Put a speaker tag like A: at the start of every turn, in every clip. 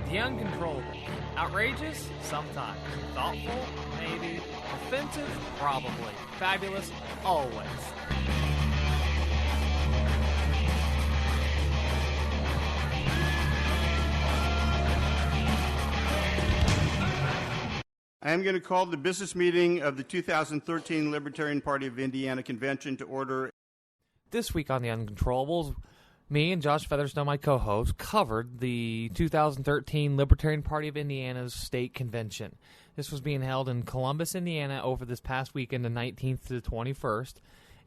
A: The Uncontrollables. Outrageous? Sometimes. Thoughtful? Maybe. Offensive? Probably. Fabulous? Always.
B: I am going to call the business meeting of the 2013 Libertarian Party of Indiana Convention to order.
A: This week on The Uncontrollables, me and Josh Featherstone, my co-host, covered the 2013 Libertarian Party of Indiana's state convention. This was being held in Columbus, Indiana, over this past weekend, the 19th to the 21st.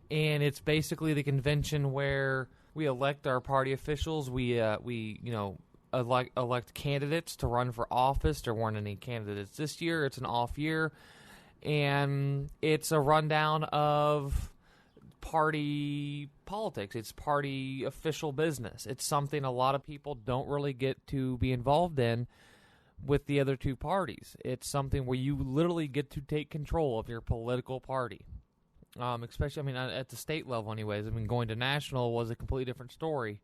A: And it's basically the convention where we elect our party officials. We elect candidates to run for office. There weren't any candidates this year. It's an off year. And it's a rundown of party politics. It's party official business. It's something a lot of people don't really get to be involved in with the other two parties. It's something where you literally get to take control of your political party. Especially, at the state level anyways. Going to national was a completely different story.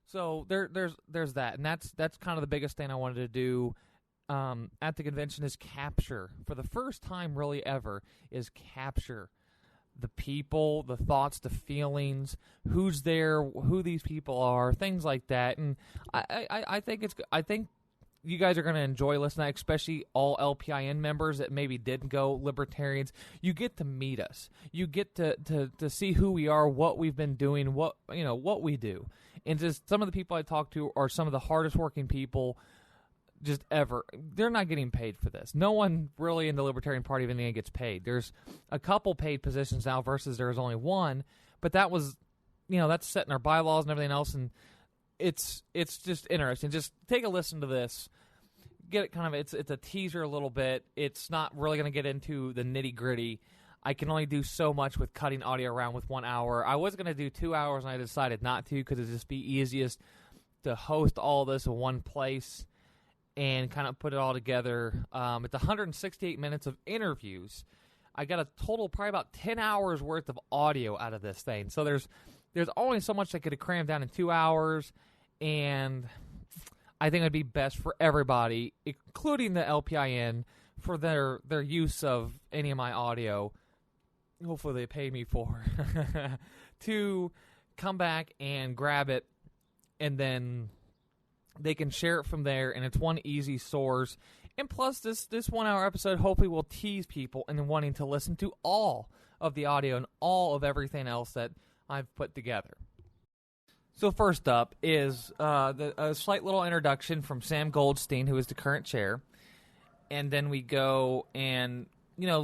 A: So there's that, and that's kind of the biggest thing I wanted to do at the convention is capture, for the first time really ever, is capture the people, the thoughts, the feelings, who's there, who these people are, things like that. And I think you guys are going to enjoy listening, especially all LPIN members that maybe didn't go, Libertarians. You get to meet us. You get to see who we are, what we've been doing, what we do. And just some of the people I talk to are some of the hardest working people just ever. They're not getting paid for this. No one really in the Libertarian Party of Indiana gets paid. There's a couple paid positions now versus there's only one, but that was, that's set in our bylaws and everything else, and it's just interesting. Just take a listen to this. Get it it's a teaser a little bit. It's not really going to get into the nitty-gritty. I can only do so much with cutting audio around with 1 hour. I was going to do 2 hours, and I decided not to because it'd just be easiest to host all this in one place and kind of put it all together. It's 168 minutes of interviews. I got a total probably about 10 hours worth of audio out of this thing. So there's only so much I could have crammed down in 2 hours, and I think it'd be best for everybody, including the LPIN, for their use of any of my audio. Hopefully they pay me for to come back and grab it, and then they can share it from there, and it's one easy source. And plus, this 1 hour episode hopefully will tease people into wanting to listen to all of the audio and all of everything else that I've put together. So first up is a slight little introduction from Sam Goldstein, who is the current chair. And then we go and,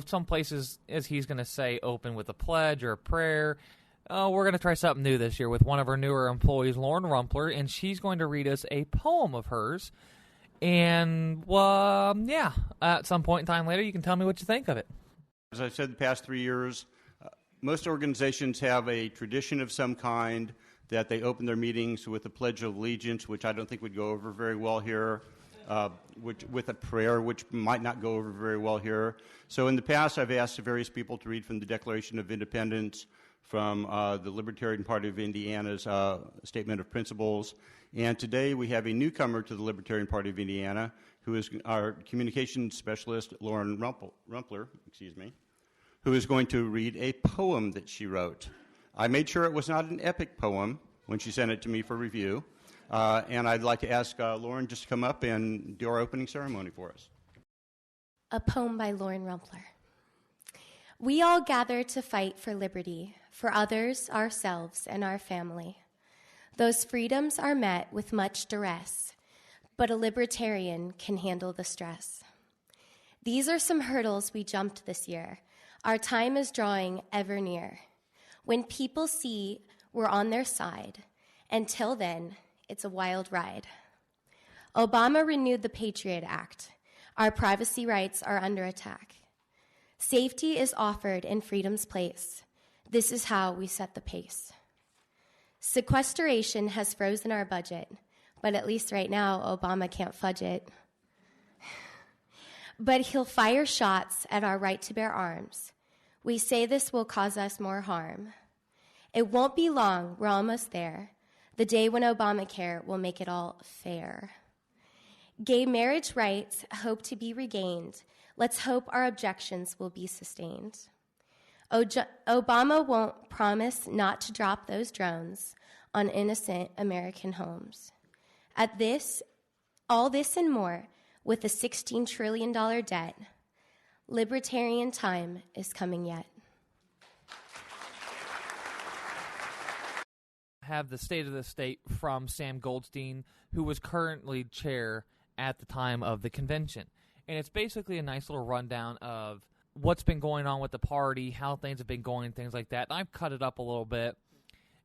A: some places, as he's going to say, open with a pledge or a prayer. We're going to try something new this year with one of our newer employees, Lauren Rumpler, and she's going to read us a poem of hers. And, at some point in time later, you can tell me what you think of it.
B: As I've said the past 3 years, most organizations have a tradition of some kind that they open their meetings with a Pledge of Allegiance, which I don't think would go over very well here, with a prayer, which might not go over very well here. So in the past, I've asked various people to read from the Declaration of Independence, from the Libertarian Party of Indiana's Statement of Principles. And today we have a newcomer to the Libertarian Party of Indiana, who is our communications specialist, Lauren Rumpler, who is going to read a poem that she wrote. I made sure it was not an epic poem when she sent it to me for review. And I'd like to ask Lauren just to come up and do our opening ceremony for us.
C: A poem by Lauren Rumpler. We all gather to fight for liberty, for others, ourselves, and our family. Those freedoms are met with much duress, but a libertarian can handle the stress. These are some hurdles we jumped this year. Our time is drawing ever near. When people see we're on their side, until then, it's a wild ride. Obama renewed the Patriot Act. Our privacy rights are under attack. Safety is offered in freedom's place. This is how we set the pace. Sequestration has frozen our budget, but at least right now, Obama can't fudge it. But he'll fire shots at our right to bear arms. We say this will cause us more harm. It won't be long, we're almost there. The day when Obamacare will make it all fair. Gay marriage rights hope to be regained. Let's hope our objections will be sustained. Obama won't promise not to drop those drones on innocent American homes. All this and more, with a $16 trillion debt, libertarian time is coming yet.
A: Have the State of the State from Sam Goldstein, who was currently chair at the time of the convention. And it's basically a nice little rundown of what's been going on with the party, how things have been going, things like that. And I've cut it up a little bit,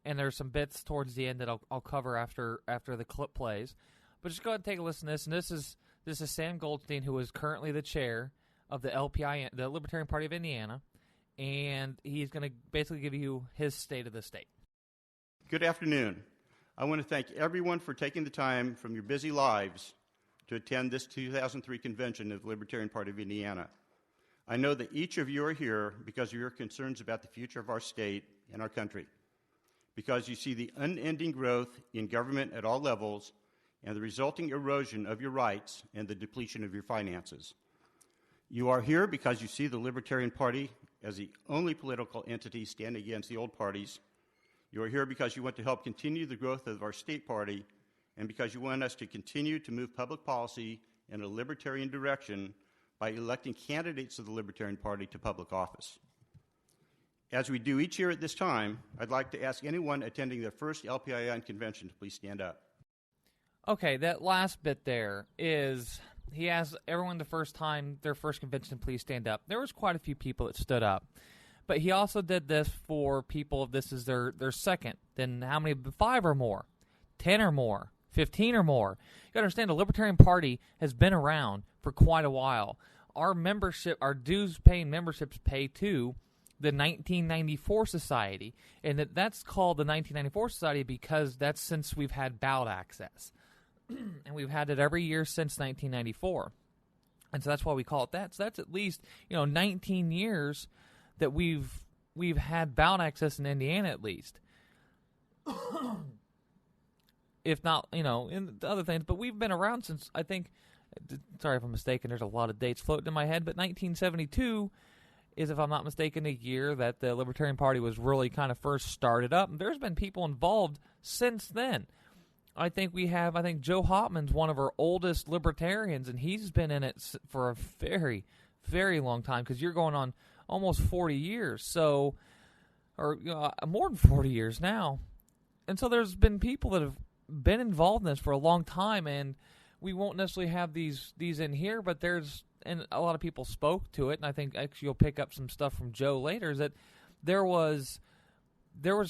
A: and there's some bits towards the end that I'll cover after the clip plays. But just go ahead and take a listen to this. And this is Sam Goldstein, who is currently the chair of the LPI, the Libertarian Party of Indiana, and he's going to basically give you his State of the State.
B: Good afternoon. I want to thank everyone for taking the time from your busy lives to attend this 2003 convention of the Libertarian Party of Indiana. I know that each of you are here because of your concerns about the future of our state and our country, because you see the unending growth in government at all levels and the resulting erosion of your rights and the depletion of your finances. You are here because you see the Libertarian Party as the only political entity standing against the old parties. You are here because you want to help continue the growth of our state party and because you want us to continue to move public policy in a libertarian direction by electing candidates of the Libertarian Party to public office. As we do each year at this time, I'd like to ask anyone attending their first LPIN convention to please stand up.
A: Okay, that last bit there is he asked everyone their first convention to please stand up. There was quite a few people that stood up. But he also did this for people if this is their second. Then how many? 5 or more, 10 or more, 15 or more. You got to understand the Libertarian Party has been around for quite a while. Our dues-paying memberships pay to the 1994 Society, and that's called the 1994 Society because that's since we've had ballot access, and we've had it every year since 1994, and so that's why we call it that. So that's at least 19 years that we've had ballot access in Indiana at least. If not, in the other things. But we've been around since, I think, sorry if I'm mistaken, there's a lot of dates floating in my head, but 1972 is, if I'm not mistaken, a year that the Libertarian Party was really kind of first started up. And there's been people involved since then. I think Joe Hopman's one of our oldest libertarians, and he's been in it for a very, very long time because you're going on almost 40 years, or more than 40 years now. And so there's been people that have been involved in this for a long time, and we won't necessarily have these in here, but and a lot of people spoke to it, and I think actually you'll pick up some stuff from Joe later, is that there was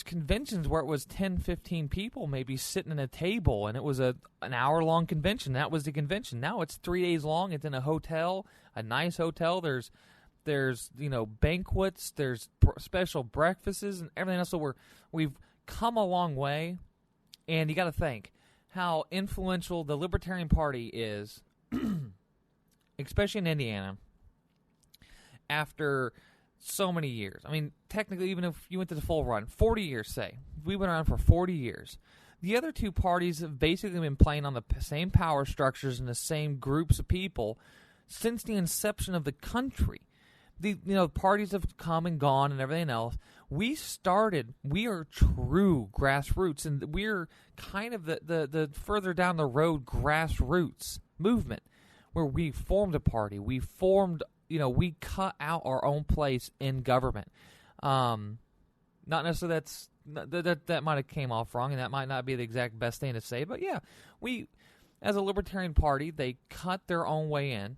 A: conventions where it was 10, 15 people maybe sitting at a table, and it was an hour-long convention. That was the convention. Now it's 3 days long. It's in a hotel, a nice hotel. There's banquets, there's special breakfasts and everything else. So we've come a long way, and you got to think how influential the Libertarian Party is, especially in Indiana, after so many years. I mean, technically, even if you went to the full run, 40 years, say. We've been around for 40 years. The other two parties have basically been playing on the same power structures and the same groups of people since the inception of the country. The parties have come and gone and everything else. We are true grassroots, and we're kind of the further down the road grassroots movement where we formed a party. We formed, we cut out our own place in government. Not necessarily that might have came off wrong, and that might not be the exact best thing to say, but yeah, we, as a Libertarian Party, they cut their own way in,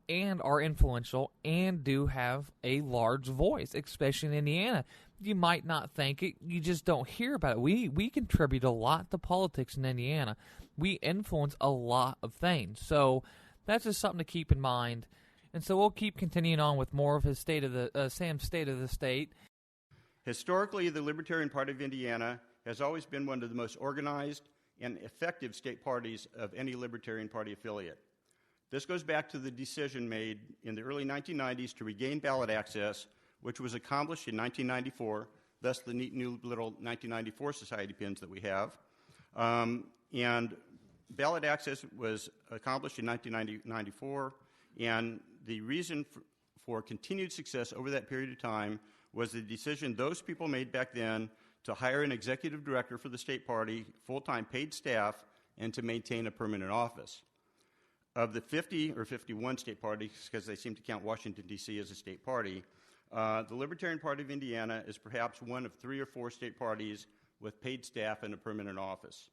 A: and are influential and do have a large voice, especially in Indiana. You might not think it, you just don't hear about it. We contribute a lot to politics in Indiana. We influence a lot of things. So that's just something to keep in mind. And so we'll keep continuing on with more of his Sam's State of the State.
B: Historically, the Libertarian Party of Indiana has always been one of the most organized and effective state parties of any Libertarian Party affiliate. This goes back to the decision made in the early 1990s to regain ballot access, which was accomplished in 1994, thus the neat new little 1994 society pins that we have. And ballot access was accomplished in 1994, and the reason for continued success over that period of time was the decision those people made back then to hire an executive director for the state party, full-time paid staff, and to maintain a permanent office. Of the 50 or 51 state parties, because they seem to count Washington, D.C. as a state party, the Libertarian Party of Indiana is perhaps one of 3 or 4 state parties with paid staff and a permanent office.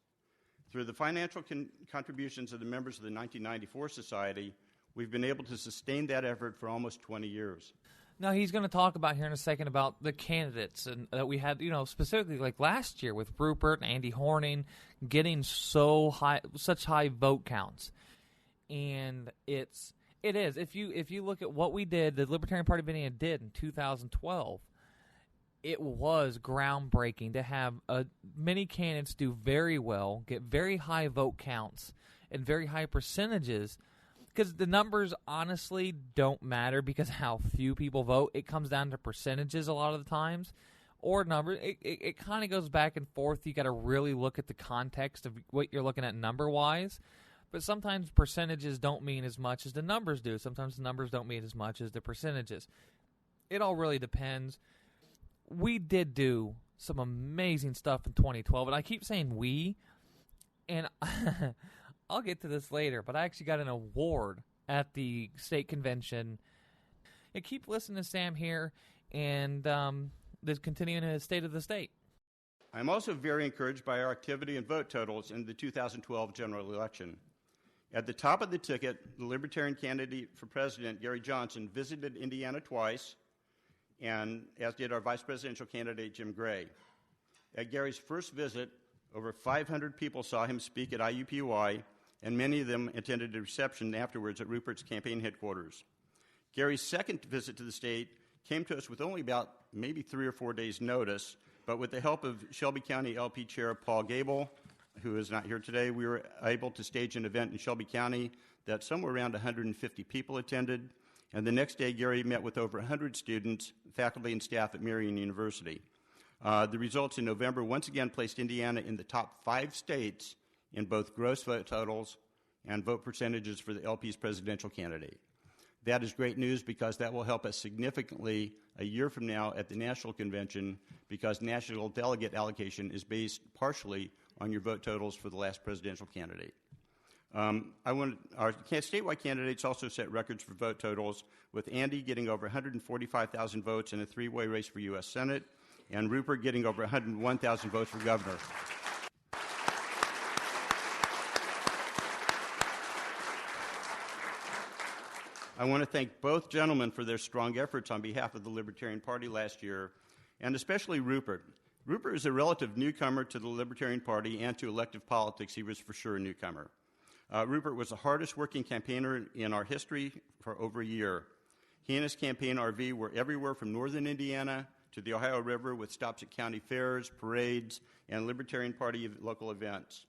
B: Through the financial contributions of the members of the 1994 Society, we've been able to sustain that effort for almost 20 years.
A: Now, he's going to talk about here in a second about the candidates and that we had, specifically like last year with Rupert and Andy Horning getting such high vote counts. And it is. If you look at what we did, the Libertarian Party of Indiana did in 2012, it was groundbreaking to have many candidates do very well, get very high vote counts and very high percentages. Because the numbers honestly don't matter because how few people vote. It comes down to percentages a lot of the times, or numbers. It kind of goes back and forth. You got to really look at the context of what you're looking at number-wise. But sometimes percentages don't mean as much as the numbers do. Sometimes the numbers don't mean as much as the percentages. It all really depends. We did do some amazing stuff in 2012, and I keep saying we, and I'll get to this later, but I actually got an award at the state convention. Keep listening to Sam here, and continuing his State of the State.
B: I'm also very encouraged by our activity and vote totals in the 2012 general election. At the top of the ticket, the Libertarian candidate for president, Gary Johnson, visited Indiana twice, and as did our vice presidential candidate, Jim Gray. At Gary's first visit, over 500 people saw him speak at IUPUI, and many of them attended a reception afterwards at Rupert's campaign headquarters. Gary's second visit to the state came to us with only about maybe 3 or 4 days' notice, but with the help of Shelby County LP Chair Paul Gable, who is not here today, we were able to stage an event in Shelby County that somewhere around 150 people attended, and the next day Gary met with over 100 students, faculty, and staff at Marian University. The results in November once again placed Indiana in the top 5 states in both gross vote totals and vote percentages for the LP's presidential candidate. That is great news because that will help us significantly a year from now at the national convention, because national delegate allocation is based partially on your vote totals for the last presidential candidate. Our statewide candidates also set records for vote totals, with Andy getting over 145,000 votes in a 3-way race for U.S. Senate, and Rupert getting over 101,000 votes for governor. I want to thank both gentlemen for their strong efforts on behalf of the Libertarian Party last year, and especially Rupert. Rupert is a relative newcomer to the Libertarian Party and to elective politics. He was for sure a newcomer. Rupert was the hardest working campaigner in our history for over a year. He and his campaign RV were everywhere from northern Indiana to the Ohio River, with stops at county fairs, parades, and Libertarian Party local events.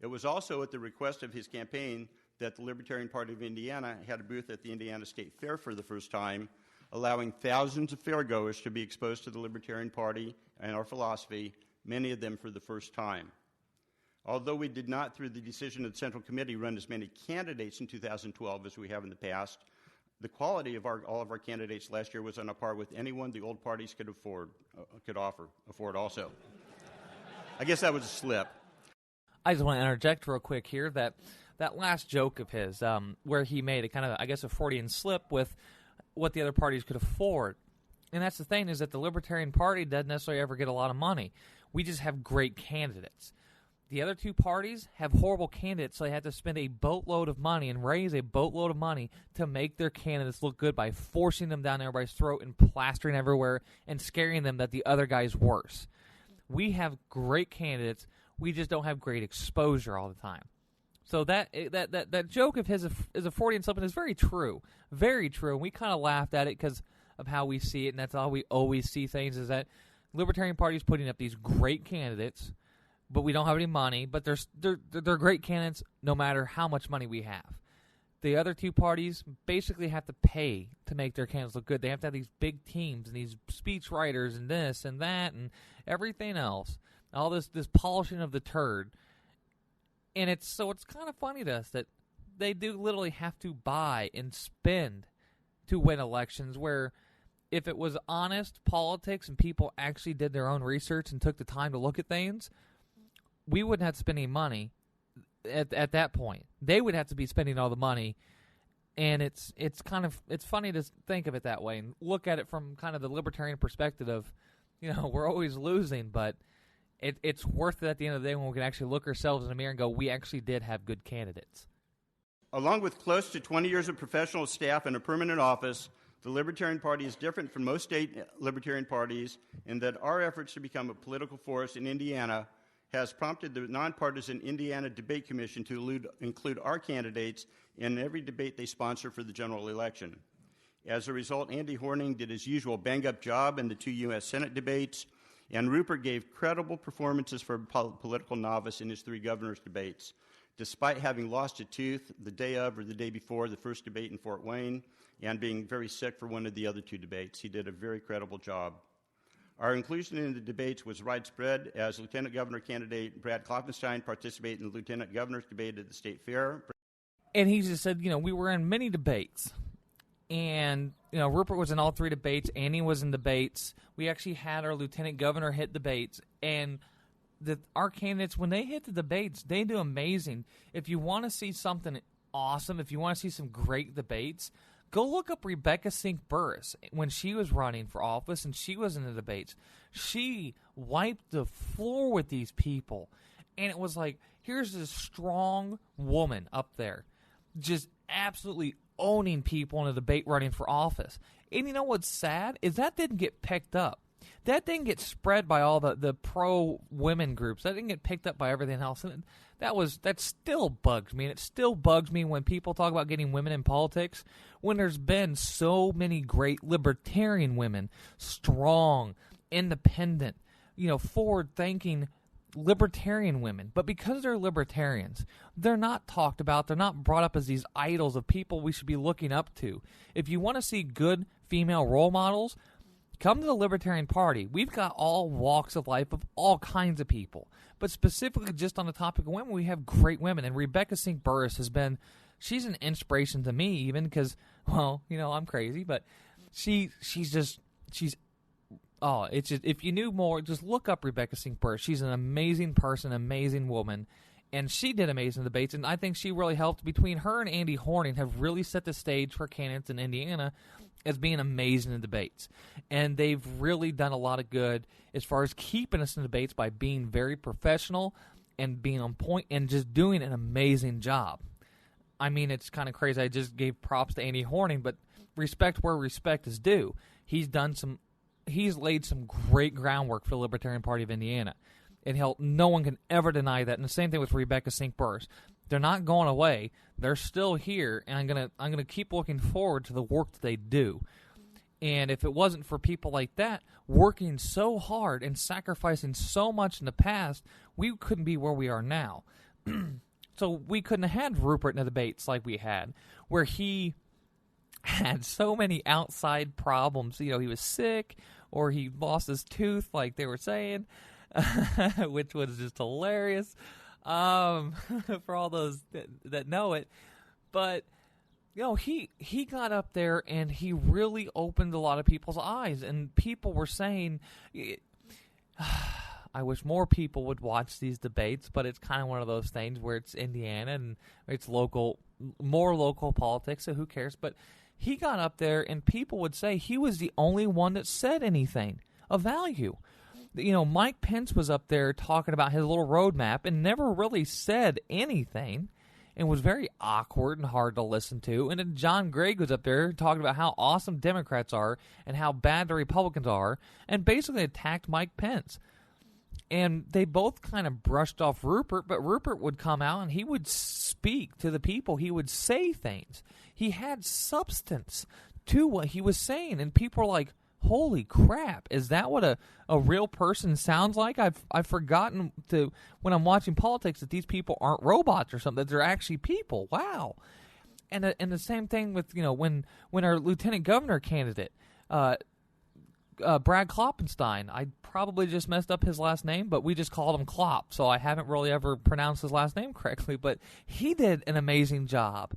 B: It was also at the request of his campaign that the Libertarian Party of Indiana had a booth at the Indiana State Fair for the first time, allowing thousands of fairgoers to be exposed to the Libertarian Party and our philosophy, many of them for the first time. Although we did not, through the decision of the Central Committee, run as many candidates in 2012 as we have in the past, the quality of all of our candidates last year was on a par with anyone the old parties could afford also. I guess that was a slip.
A: I just want to interject real quick here that last joke of his, where he made a kind of, I guess, a Freudian slip with what the other parties could afford. And that's the thing, is that the Libertarian Party doesn't necessarily ever get a lot of money. We just have great candidates. The other two parties have horrible candidates, so they have to spend a boatload of money and raise a boatload of money to make their candidates look good by forcing them down everybody's throat and plastering everywhere and scaring them that the other guy's worse. We have great candidates. We just don't have great exposure all the time. So that joke of his is a Freudian slip, and is very true. Very true. And we kind of laughed at it because of how we see it, and that's how we always see things, is that Libertarian Party is putting up these great candidates, but we don't have any money, but they're great candidates no matter how much money we have. The other two parties basically have to pay to make their candidates look good. They have to have these big teams and these speech writers and this and that and everything else. All this polishing of the turd. And it's kind of funny to us that they do literally have to buy and spend to win elections, where if it was honest politics and people actually did their own research and took the time to look at things, we wouldn't have to spend any money at that point. They would have to be spending all the money, and it's funny to think of it that way and look at it from kind of the libertarian perspective of, we're always losing, but it's worth it at the end of the day when we can actually look ourselves in the mirror and go, we actually did have good candidates.
B: Along with close to 20 years of professional staff and a permanent office, the Libertarian Party is different from most state Libertarian parties in that our efforts to become a political force in Indiana has prompted the nonpartisan Indiana Debate Commission to include our candidates in every debate they sponsor for the general election. As a result, Andy Horning did his usual bang-up job in the 2 U.S. Senate debates, and Rupert gave credible performances for a political novice in his 3 governors' debates, despite having lost a tooth the day of or the day before the first debate in Fort Wayne and being very sick for one of the other 2 debates. He did a very credible job. Our inclusion in the debates was widespread as Lieutenant Governor candidate Brad Klopfenstein participated in the Lieutenant Governor's debate at the State Fair.
A: And he just said, we were in many debates. And, Rupert was in all 3 debates. Annie was in debates. We actually had our Lieutenant Governor hit debates. And our candidates, when they hit the debates, they do amazing. If you want to see something awesome, if you want to see some great debates, go look up Rebecca Sink Burris when she was running for office and she was in the debates. She wiped the floor with these people. And it was like, here's this strong woman up there just absolutely owning people in a debate running for office. And you know what's sad is that didn't get picked up. That didn't get spread by all the pro-women groups. That didn't get picked up by everything else. And that still bugs me. And it still bugs me when people talk about getting women in politics when there's been so many great libertarian women, strong, independent, forward-thinking libertarian women. But because they're libertarians, they're not talked about. They're not brought up as these idols of people we should be looking up to. If you want to see good female role models, come to the Libertarian Party. We've got all walks of life of all kinds of people. But specifically just on the topic of women, we have great women. And Rebecca Sink Burris she's an inspiration to me even because, I'm crazy. But if you knew more, just look up Rebecca Sink Burris. She's an amazing person, amazing woman. And she did amazing debates. And I think she really helped. Between her and Andy Horning have really set the stage for candidates in Indiana as being amazing in debates. And they've really done a lot of good as far as keeping us in debates by being very professional and being on point and just doing an amazing job. I mean, it's kind of crazy. I just gave props to Andy Horning, but respect where respect is due. He's laid some great groundwork for the Libertarian Party of Indiana. And no one can ever deny that. And the same thing with Rebecca Sink Burris. They're not going away. They're still here, and I'm gonna keep looking forward to the work that they do. And if it wasn't for people like that working so hard and sacrificing so much in the past, we couldn't be where we are now. So we couldn't have had Rupert in the debates like we had, where he had so many outside problems. He was sick, or he lost his tooth, like they were saying, which was just hilarious. For all those that know it. But, he got up there and he really opened a lot of people's eyes. And people were saying, I wish more people would watch these debates, but it's kind of one of those things where it's Indiana and it's more local politics, so who cares? But he got up there and people would say he was the only one that said anything of value. Mike Pence was up there talking about his little roadmap and never really said anything and was very awkward and hard to listen to. And then John Gregg was up there talking about how awesome Democrats are and how bad the Republicans are and basically attacked Mike Pence. And they both kind of brushed off Rupert, but Rupert would come out and he would speak to the people. He would say things. He had substance to what he was saying, and people were like, holy crap, is that what a real person sounds like? I've forgotten when I'm watching politics that these people aren't robots or something, that they're actually people. Wow. And the same thing with, when our lieutenant governor candidate Brad Kloppenstein. I probably just messed up his last name, but we just called him Klopp, so I haven't really ever pronounced his last name correctly. But he did an amazing job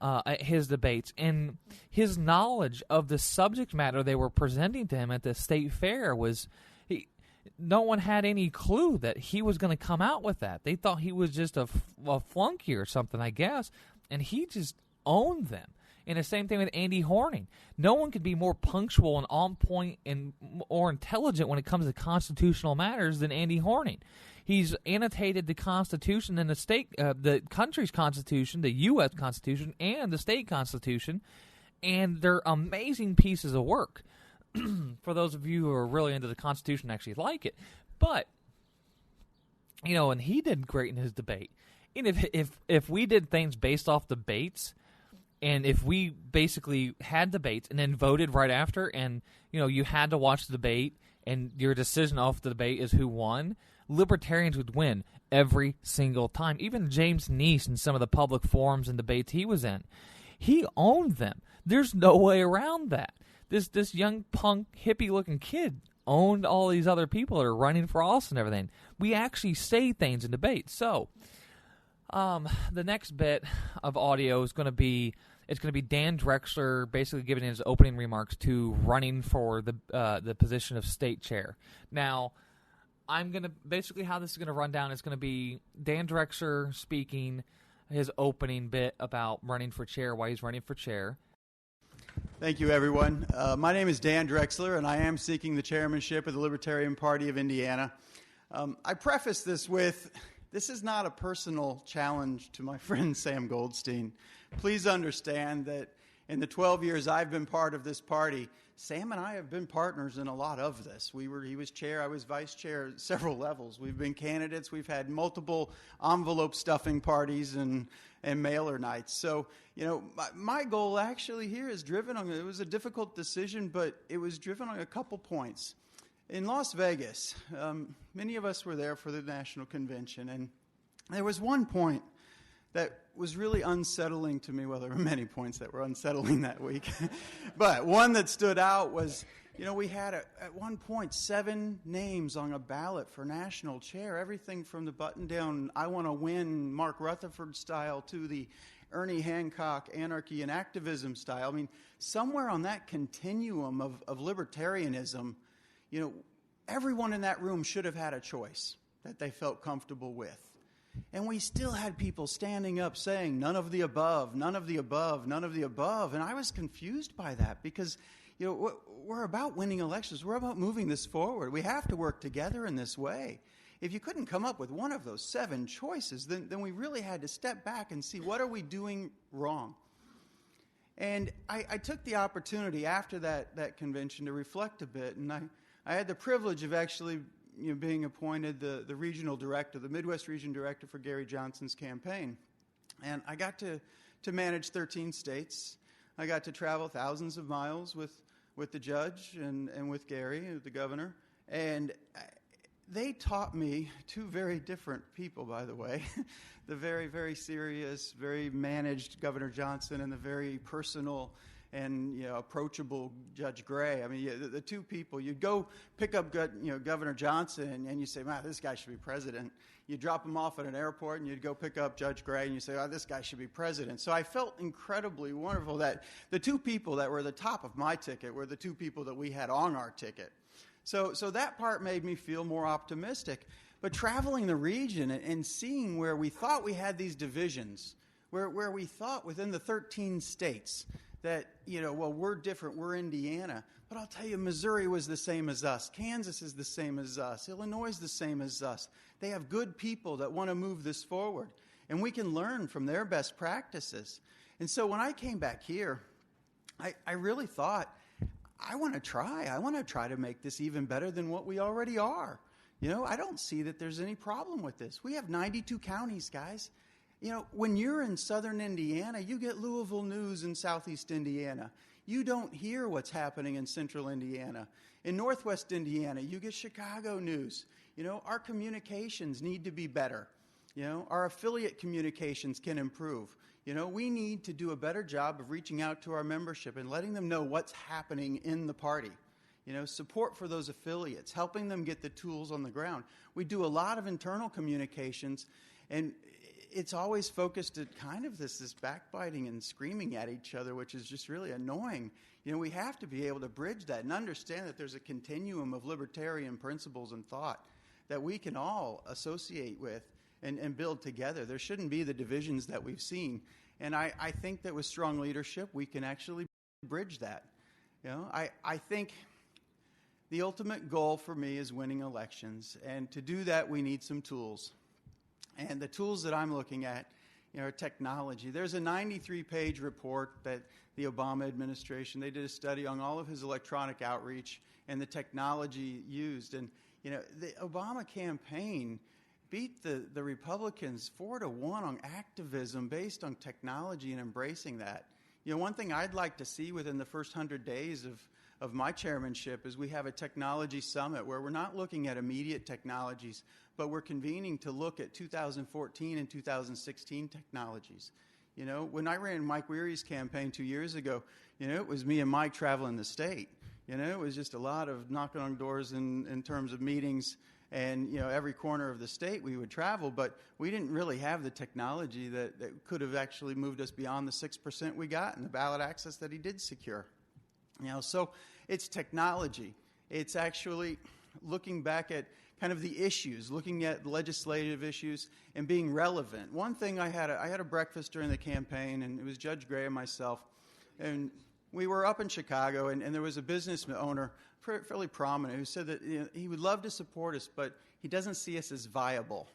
A: at his debates, and his knowledge of the subject matter they were presenting to him at the state fair was... No one had any clue that he was going to come out with that. They thought he was just a flunky or something, I guess, and he just owned them. And the same thing with Andy Horning. No one could be more punctual and on point and more intelligent when it comes to constitutional matters than Andy Horning. He's annotated the Constitution and the country's Constitution, the U.S. Constitution, and the state Constitution, and they're amazing pieces of work. For those of you who are really into the Constitution and actually like it. But, and he did great in his debate. And if we did things based off debates, and if we basically had debates and then voted right after, and, you had to watch the debate, and your decision off the debate is who won, Libertarians would win every single time. Even James Neese in some of the public forums and debates he was in, he owned them. There's no way around that. This young punk hippie-looking kid owned all these other people that are running for office and everything. We actually say things in debate. So, the next bit of audio is going to be Dan Drexler basically giving his opening remarks to running for the position of state chair. Now, I'm going to basically how this is going to run down is going to be Dan Drexler speaking his opening bit about running for chair, why he's running for chair.
D: Thank you, everyone. My name is Dan Drexler, and I am seeking the chairmanship of the Libertarian Party of Indiana. I preface this with, this is not a personal challenge to my friend Sam Goldstein. Please understand that in the 12 years I've been part of this party, Sam and I have been partners in a lot of this. He was chair, I was vice chair at several levels. We've been candidates. We've had multiple envelope stuffing parties and mailer nights. So, my goal actually here is driven on, it was a difficult decision, but it was driven on a couple points. In Las Vegas, many of us were there for the national convention, and there was one point that was really unsettling to me. Well, there were many points that were unsettling that week. But one that stood out was, we had at one point 7 names on a ballot for national chair, everything from the button-down, I want to win, Mark Rutherford style, to the Ernie Hancock anarchy and activism style. I mean, somewhere on that continuum of libertarianism, everyone in that room should have had a choice that they felt comfortable with. And we still had people standing up saying, none of the above, none of the above, none of the above. And I was confused by that because, we're about winning elections. We're about moving this forward. We have to work together in this way. If you couldn't come up with one of those 7 choices, then we really had to step back and see what are we doing wrong. And I took the opportunity after that convention to reflect a bit. And I had the privilege of actually being appointed the regional director, the Midwest region director for Gary Johnson's campaign. And I got to manage 13 states. I got to travel thousands of miles with the judge and with Gary, the governor. And they taught me 2 very different people, by the way. The very, very serious, very managed Governor Johnson and the very personal and approachable Judge Gray. I mean, the 2 people, you'd go pick up Governor Johnson and you say, man, this guy should be president. You drop him off at an airport and you'd go pick up Judge Gray and you say, oh, this guy should be president. So I felt incredibly wonderful that the 2 people that were the top of my ticket were the 2 people that we had on our ticket. So that part made me feel more optimistic. But traveling the region and seeing where we thought we had these divisions, where we thought within the 13 states that, we're different, we're Indiana. But I'll tell you, Missouri was the same as us. Kansas is the same as us. Illinois is the same as us. They have good people that want to move this forward. And we can learn from their best practices. And so when I came back here, I really thought, I want to try to make this even better than what we already are. I don't see that there's any problem with this. We have 92 counties, guys. When you're in southern Indiana, you get Louisville News in southeast Indiana. You don't hear what's happening in central Indiana. In northwest Indiana, you get Chicago News. Our communications need to be better. Our affiliate communications can improve. We need to do a better job of reaching out to our membership and letting them know what's happening in the party. support for those affiliates, helping them get the tools on the ground. We do a lot of internal communications, and it's always focused at kind of this backbiting and screaming at each other, which is just really annoying. We have to be able to bridge that and understand that there's a continuum of libertarian principles and thought that we can all associate with and build together. There shouldn't be the divisions that we've seen. And I think that with strong leadership, we can actually bridge that. I think the ultimate goal for me is winning elections. And to do that, we need some tools. And the tools that I'm looking at are technology. There's a 93-page report that the Obama administration, they did a study on all of his electronic outreach and the technology used. And, the Obama campaign beat the Republicans 4-1 on activism based on technology and embracing that. One thing I'd like to see within the first 100 days of my chairmanship is we have a technology summit where we're not looking at immediate technologies, but we're convening to look at 2014 and 2016 technologies. When I ran Mike Weary's campaign 2 years ago, it was me and Mike traveling the state. It was just a lot of knocking on doors in terms of meetings, and every corner of the state we would travel, but we didn't really have the technology that could have actually moved us beyond the 6% we got and the ballot access that he did secure. So it's technology. It's actually looking back at kind of the issues, looking at legislative issues and being relevant. One thing I had a breakfast during the campaign, and it was Judge Gray and myself, and we were up in Chicago, and there was a business owner, fairly prominent, who said that he would love to support us, but he doesn't see us as viable.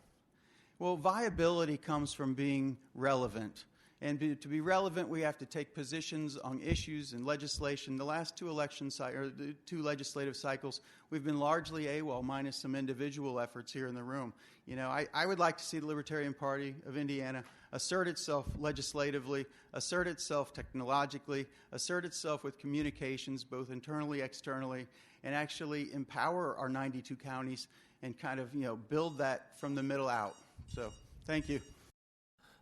D: Well, viability comes from being relevant. And to be relevant, we have to take positions on issues and legislation. The last two legislative cycles, we've been largely AWOL, minus some individual efforts here in the room. I would like to see the Libertarian Party of Indiana assert itself legislatively, assert itself technologically, assert itself with communications, both internally, externally, and actually empower our 92 counties and kind of, build that from the middle out. So, thank you.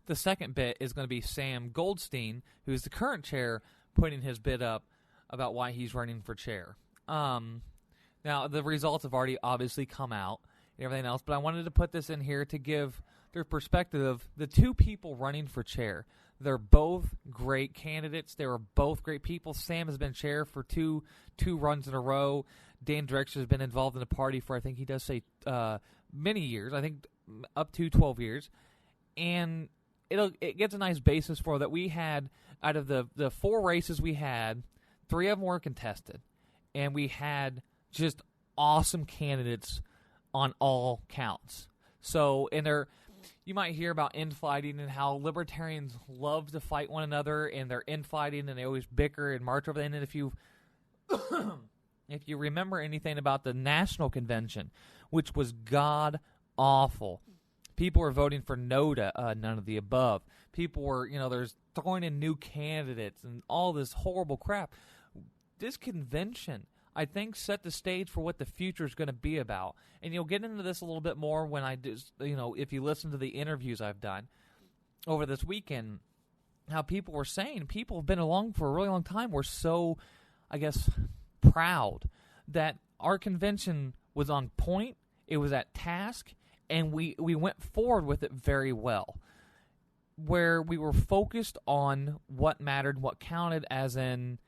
A: The second bit is going to be Sam Goldstein, who's the current chair, putting his bid up about why he's running for chair. Now, the results have already obviously come out and everything else, but I wanted to put this in here to give their perspective of the two people running for chair. They're both great candidates. They were both great people. Sam has been chair for two runs in a row. Dan Drexler has been involved in the party for, I think he does say, many years. I think up to 12 years. And it gets a nice basis for that. We had, out of the four races we had, 3 of them were contested. And we had just awesome candidates on all counts. So, and you might hear about infighting and how libertarians love to fight one another, and they're infighting and they always bicker and march over the end. And if you remember anything about the national convention, which was god awful, people were voting for no to none of the above. People were, there's throwing in new candidates and all this horrible crap. This convention, I think, set the stage for what the future is going to be about. And you'll get into this a little bit more when I do, if you listen to the interviews I've done over this weekend, how people were saying, people have been along for a really long time. We're so, I guess, proud that our convention was on point. It was at task, and we went forward with it very well, where we were focused on what mattered, what counted, as in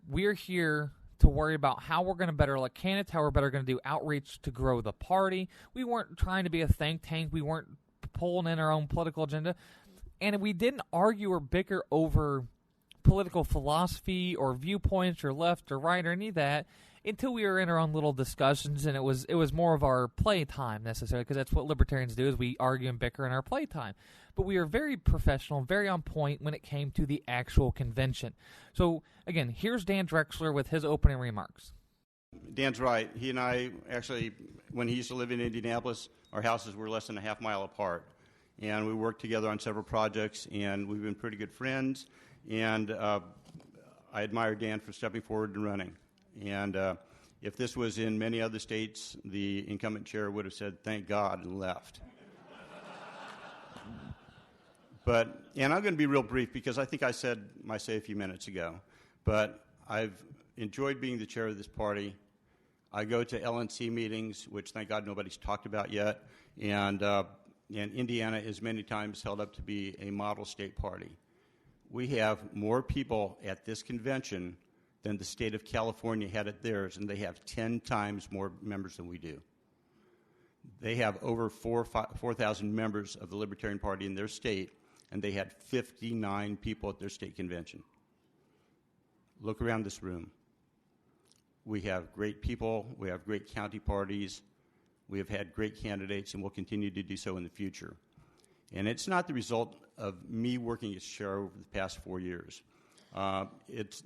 A: we're here to worry about how we're going to better elect candidates, how we're better going to do outreach to grow the party. We weren't trying to be a think tank. We weren't pulling in our own political agenda. And we didn't argue or bicker over political philosophy or viewpoints or left or right or any of that until we were in our own little discussions, and it was more of our playtime necessarily, because that's what libertarians do, is we argue and bicker in our playtime. But we were very professional, very on point when it came to the actual convention. So, again, here's Dan Drexler with his opening remarks.
B: Dan's right. He and I actually, when he used to live in Indianapolis, our houses were less than a half mile apart. And we worked together on several projects, and we've been pretty good friends. And I admire Dan for stepping forward and running. And if this was in many other states, the incumbent chair would have said, "Thank God," and left. And I'm going to be real brief because I think I say a few minutes ago, but I've enjoyed being the chair of this party. I go to LNC meetings, which thank God nobody's talked about yet, and Indiana is many times held up to be a model state party. We have more people at this convention than the state of California had at theirs, and they have 10 times more members than we do. They have over 4,000 members of the Libertarian Party in their state, and they had 59 people at their state convention. Look around this room. We have great people. We have great county parties. We have had great candidates, and we'll continue to do so in the future. And it's not the result of me working as chair over the past 4 years. It's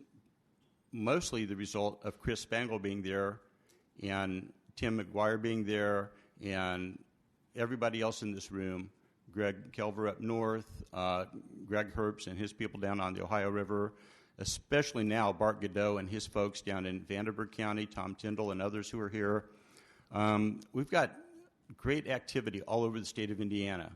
B: mostly the result of Chris Spangle being there and Tim McGuire being there and everybody else in this room, Greg Kelver up north, Greg Herbst and his people down on the Ohio River, especially now Bart Godot and his folks down in Vanderburgh County, Tom Tyndall and others who are here. We've got great activity all over the state of Indiana.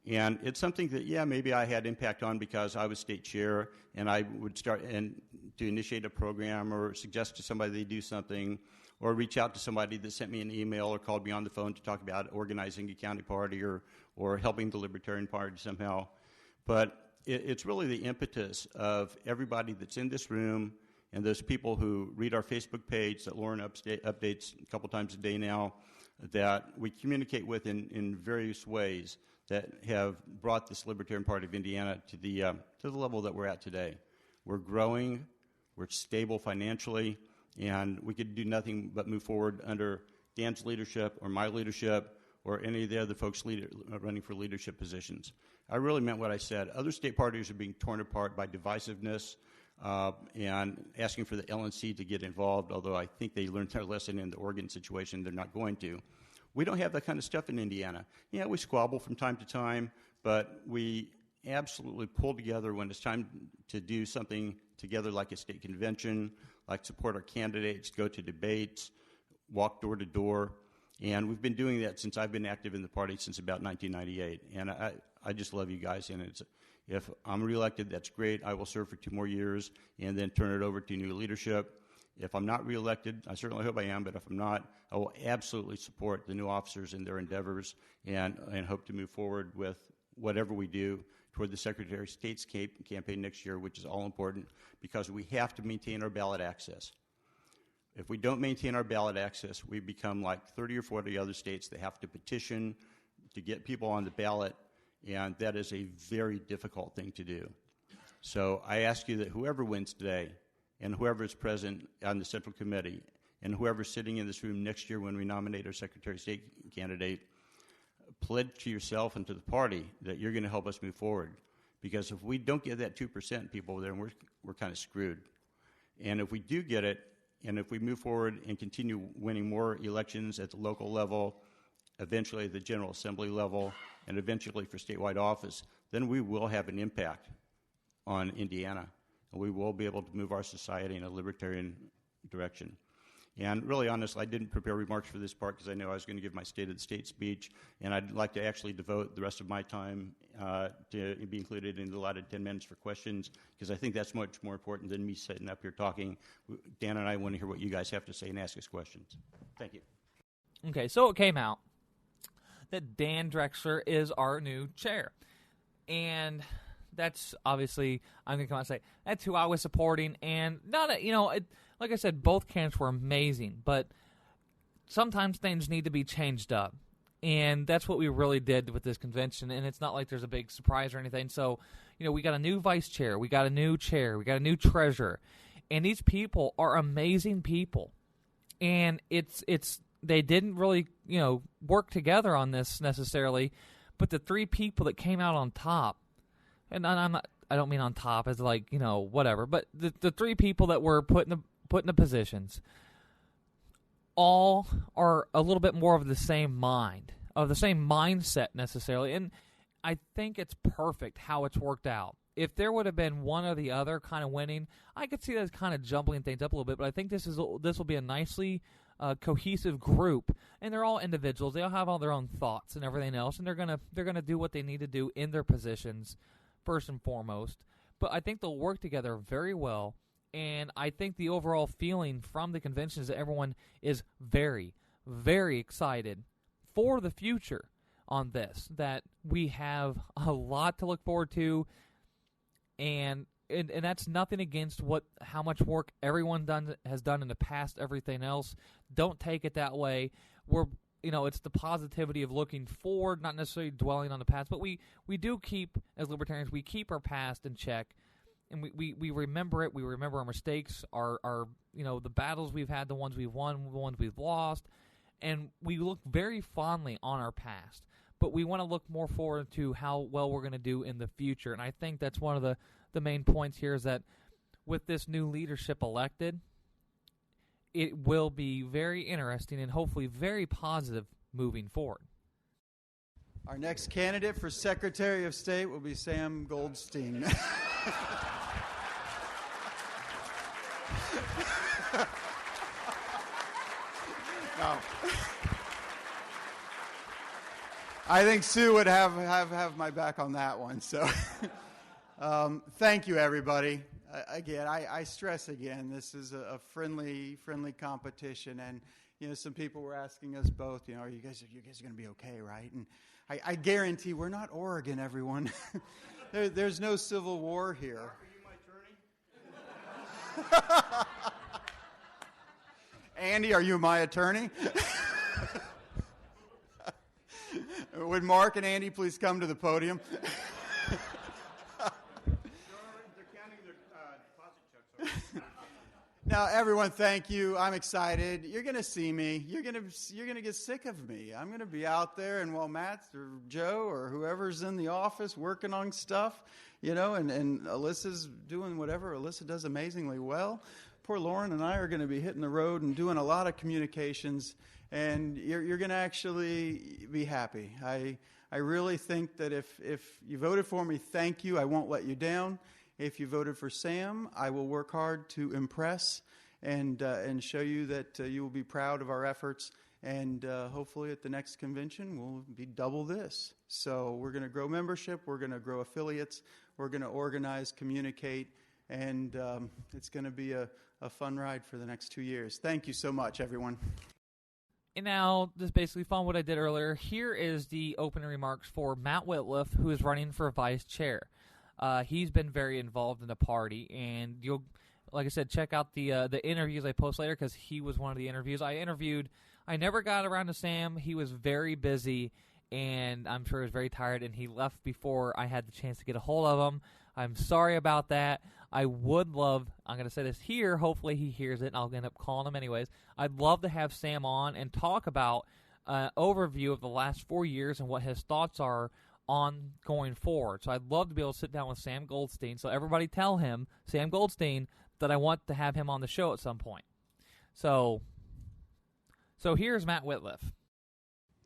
B: And it's something that, yeah, maybe I had impact on because I was state chair and I would start to initiate a program or suggest to somebody they do something or reach out to somebody that sent me an email or called me on the phone to talk about organizing a county party or helping the Libertarian Party somehow. But it's really the impetus of everybody that's in this room and those people who read our Facebook page that Lauren updates a couple times a day now that we communicate with in various ways that have brought this Libertarian Party of Indiana to the level that we're at today. We're growing, we're stable financially, and we could do nothing but move forward under Dan's leadership or my leadership or any of the other folks running for leadership positions. I really meant what I said. Other state parties are being torn apart by divisiveness and asking for the LNC to get involved, although I think they learned their lesson in the Oregon situation. They're not going to. We don't have that kind of stuff in Indiana. Yeah, we squabble from time to time, but we absolutely pull together when it's time to do something together like a state convention, like support our candidates, go to debates, walk door to door. And we've been doing that since I've been active in the party since about 1998. And I just love you guys. And if I'm reelected, that's great. I will serve for 2 more years and then turn it over to new leadership. If I'm not reelected, I certainly hope I am, but if I'm not, I will absolutely support the new officers in their endeavors and hope to move forward with whatever we do toward the Secretary of State's campaign next year, which is all important because we have to maintain our ballot access. If we don't maintain our ballot access, we become like 30 or 40 other states that have to petition to get people on the ballot, and that is a very difficult thing to do. So I ask you that whoever wins today, and whoever is present on the Central Committee, and whoever's sitting in this room next year when we nominate our Secretary of State candidate, pledge to yourself and to the party that you're going to help us move forward. Because if we don't get that 2% people there, we're kind of screwed. And if we do get it, and if we move forward and continue winning more elections at the local level, eventually at the General Assembly level, and eventually for statewide office, then we will have an impact on Indiana. And we will be able to move our society in a libertarian direction. And really, honestly, I didn't prepare remarks for this part because I know I was going to give my State of the State speech, and I'd like to actually devote the rest of my time to be included in the allotted 10 minutes for questions, because I think that's much more important than me sitting up here talking. Dan and I want to hear what you guys have to say and ask us questions. Thank you.
A: Okay, so it came out that Dan Drexler is our new chair. And that's obviously, I'm going to come out and say, that's who I was supporting. And like I said, both candidates were amazing, but sometimes things need to be changed up. And that's what we really did with this convention. And it's not like there's a big surprise or anything. So, we got a new vice chair, we got a new chair, we got a new treasurer. And these people are amazing people. And they didn't really, work together on this necessarily, but the 3 people that came out on top, and I don't mean on top as like, whatever, but the 3 people that were put in the positions all are a little bit more of the same mindset necessarily. And I think it's perfect how it's worked out. If there would have been one or the other kind of winning, I could see that as kind of jumbling things up a little bit, but I think this will be a nicely cohesive group, and they're all individuals. They all have all their own thoughts and everything else, and they're gonna do what they need to do in their positions first and foremost. But I think they'll work together very well, And I think the overall feeling from the convention is that everyone is very, very excited for the future on this, that we have a lot to look forward to, and that's nothing against how much work everyone has done in the past, everything else. Don't take it that way. It's the positivity of looking forward, not necessarily dwelling on the past, but we do keep, as libertarians, we keep our past in check, and we remember it. We remember our mistakes, our the battles we've had, the ones we've won, the ones we've lost, and we look very fondly on our past. But we want to look more forward to how well we're going to do in the future. And I think that's one of the main points here, is that with this new leadership elected, it will be very interesting and hopefully very positive moving forward.
D: Our next candidate for Secretary of State will be Sam Goldstein. No. I think Sue would have my back on that one. So, thank you, everybody. Again, I stress again, this is a friendly competition, and some people were asking us both, are you guys going to be okay, right? And I guarantee we're not Oregon, everyone. There's no civil war here.
B: Mark, are you my attorney?
D: Andy, are you my attorney? Would Mark and Andy please come to the podium?
B: They're counting their deposit checks.
D: Now, everyone, thank you. I'm excited. You're going to see me. You're going to get sick of me. I'm going to be out there, and while Matt or Joe or whoever's in the office working on stuff, and Alyssa's doing whatever Alyssa does amazingly well, poor Lauren and I are going to be hitting the road and doing a lot of communications, and you're going to actually be happy. I really think that if you voted for me, thank you. I won't let you down. If you voted for Sam, I will work hard to impress and show you that you will be proud of our efforts. And hopefully at the next convention, we'll be double this. So we're going to grow membership. We're going to grow affiliates. We're going to organize, communicate, and it's going to be a fun ride for the next 2 years. Thank you so much, everyone.
A: And now, just basically following what I did earlier, here is the opening remarks for Matt Whitliff, who is running for vice chair. He's been very involved in the party, and you'll, like I said, check out the interviews I post later, because he was one of the interviews I interviewed. I never got around to Sam. He was very busy, and I'm sure he was very tired, and he left before I had the chance to get a hold of him. I'm sorry about that. I would love, I'm going to say this here, hopefully he hears it, and I'll end up calling him anyways. I'd love to have Sam on and talk about an overview of the last 4 years and what his thoughts are on going forward. So I'd love to be able to sit down with Sam Goldstein. So everybody tell him, Sam Goldstein, that I want to have him on the show at some point. So here's Matt Whitliff.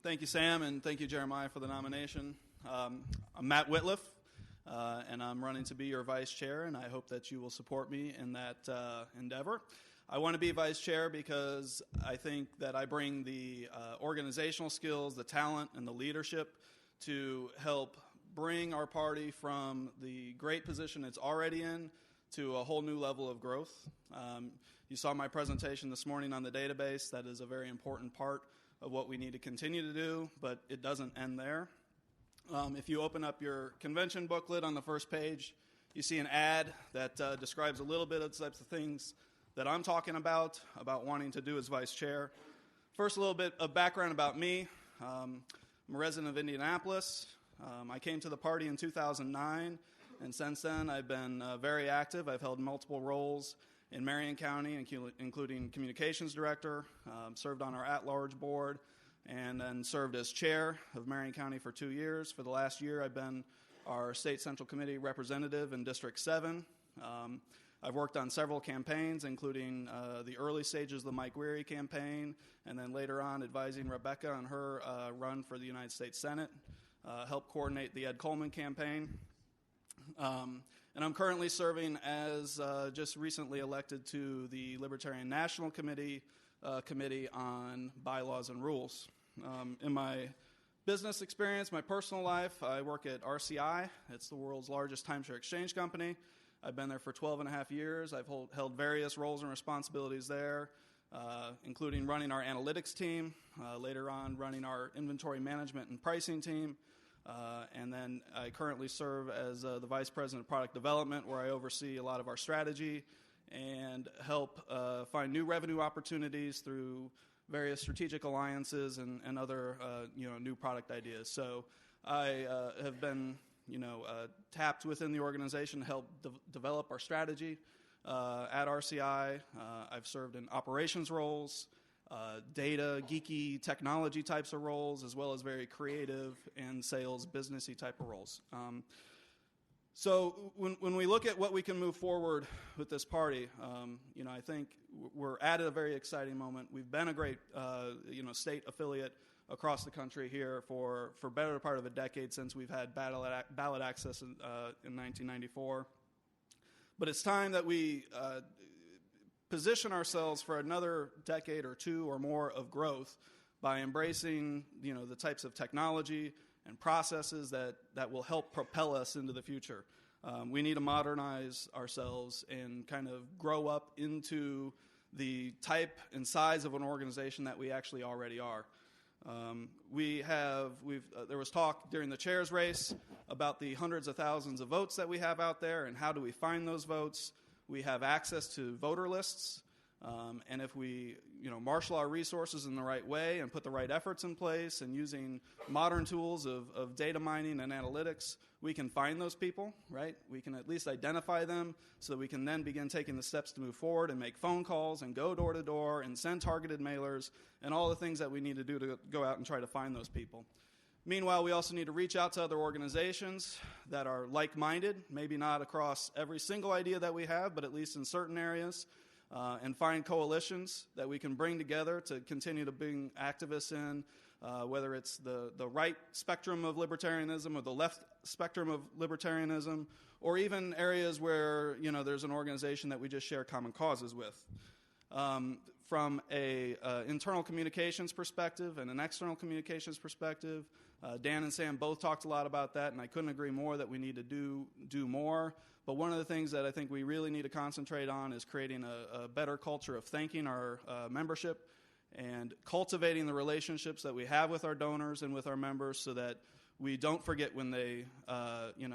E: Thank you, Sam, and thank you, Jeremiah, for the nomination. I'm Matt Whitliff, and I'm running to be your vice chair, and I hope that you will support me in that endeavor. I want to be vice chair because I think that I bring the organizational skills, the talent, and the leadership to help bring our party from the great position it's already in to a whole new level of growth. You saw my presentation this morning on the database. That is a very important part of what we need to continue to do, but it doesn't end there. If you open up your convention booklet on the first page, you see an ad that describes a little bit of the types of things that I'm talking about wanting to do as vice chair. First, a little bit of background about me. I'm a resident of Indianapolis. I came to the party in 2009, and since then I've been very active. I've held multiple roles in Marion County, including communications director, served on our at-large board, and then served as chair of Marion County for 2 years. For the last year, I've been our state central committee representative in District 7. I've worked on several campaigns, including the early stages of the Mike Weary campaign, and then later on advising Rebecca on her run for the United States Senate, helped coordinate the Ed Coleman campaign. And I'm currently serving as just recently elected to the Libertarian National Committee on Bylaws and Rules. In my business experience, my personal life, I work at RCI. It's the world's largest timeshare exchange company. I've been there for 12 and a half years. I've held various roles and responsibilities there, including running our analytics team, later on running our inventory management and pricing team, and then I currently serve as the Vice President of Product Development, where I oversee a lot of our strategy and help find new revenue opportunities through various strategic alliances and other new product ideas. So I have been tapped within the organization to help develop our strategy at RCI. I've served in operations roles, data, geeky technology types of roles, as well as very creative and sales, businessy type of roles. So when we look at what we can move forward with this party, I think we're at a very exciting moment. We've been a great, state affiliate across the country here for better part of a decade since we've had ballot access in 1994. But it's time that we position ourselves for another decade or two or more of growth by embracing, the types of technology and processes that will help propel us into the future. We need to modernize ourselves and kind of grow up into the type and size of an organization that we actually already are. There was talk during the chair's race about the hundreds of thousands of votes that we have out there and how do we find those votes. We have access to voter lists, and if we marshal our resources in the right way and put the right efforts in place and using modern tools of data mining and analytics, we can find those people, right? We can at least identify them so that we can then begin taking the steps to move forward and make phone calls and go door to door and send targeted mailers and all the things that we need to do to go out and try to find those people. Meanwhile, we also need to reach out to other organizations that are like-minded, maybe not across every single idea that we have, but at least in certain areas, and find coalitions that we can bring together to continue to bring activists in, whether it's the right spectrum of libertarianism or the left spectrum of libertarianism, or even areas where there's an organization that we just share common causes with. From a internal communications perspective and an external communications perspective, Dan and Sam both talked a lot about that, and I couldn't agree more that we need to do more. But one of the things that I think we really need to concentrate on is creating a better culture of thanking our membership and cultivating the relationships that we have with our donors and with our members so that we don't forget when they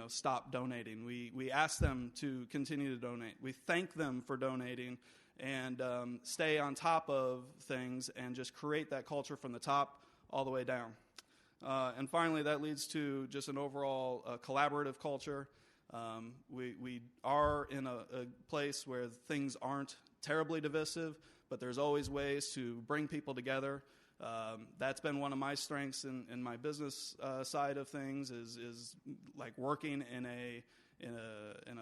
E: stop donating. We ask them to continue to donate. We thank them for donating and stay on top of things and just create that culture from the top all the way down. And finally, that leads to just an overall collaborative culture. We are in a place where things aren't terribly divisive, but there's always ways to bring people together. That's been one of my strengths in my business side of things is like working in a